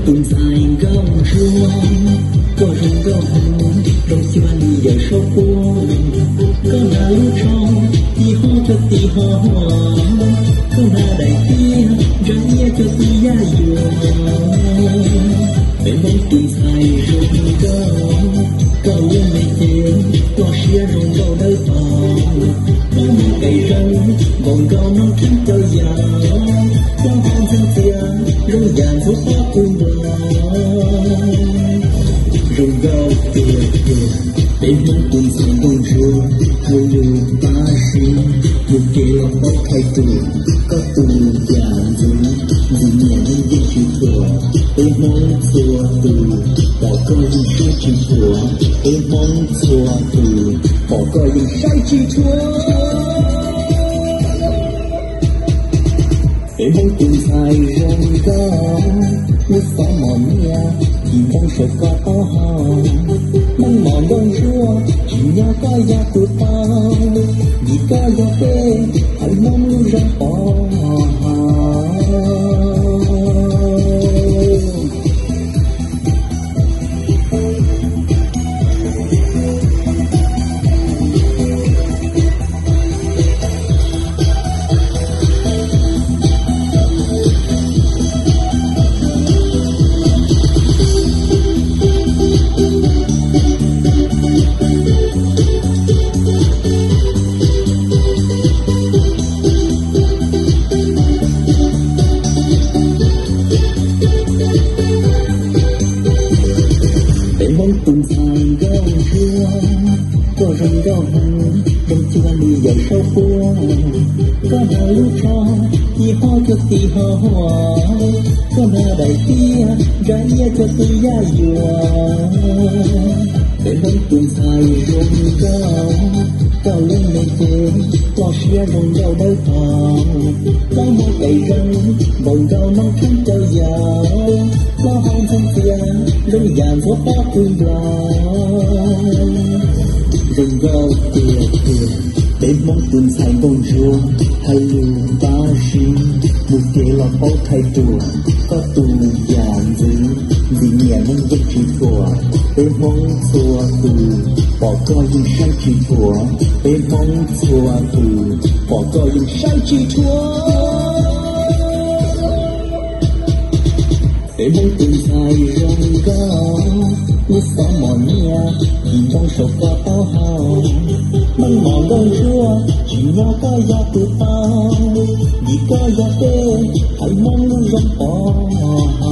蹲在高处，各种高恨都希望你的守护。高那路上，地好就地好，高那代替，人也就地呀有。被梦蹲在荣高，高人没见，多些荣高的高，高梦给人，梦高能看到呀，高好像这样，荣眼就发光。荣高的被梦蹲在公主，还有大师，又给了我开度，高度样子，里面也去做，被梦做度，报告人谁去做，被梦做度，报告人谁去做。被梦蹲在荣高，我什么呀？一张手法好好，梦梦中说，只要个呀不到，一个呀被还梦路上跑。蹲在高处，各种高恨，人情万里要守护。高那路上，地好就地好，高那代替，人也就地呀有。被梦蹲在荣高，高人没见，多些荣高的高，高梦给人，梦高能看到呀，高好像这样，人眼就发光了。荣高的被梦蹲在公主，还有大师，我给了好态度，高度样子，里面能也去做，被梦做度，报告人谁去做，被梦做度，报告人谁去做。被梦蹲在荣高，我什么呀？一张手法好好，梦梦中说，只要个呀不到，一个呀对，还梦路上跑。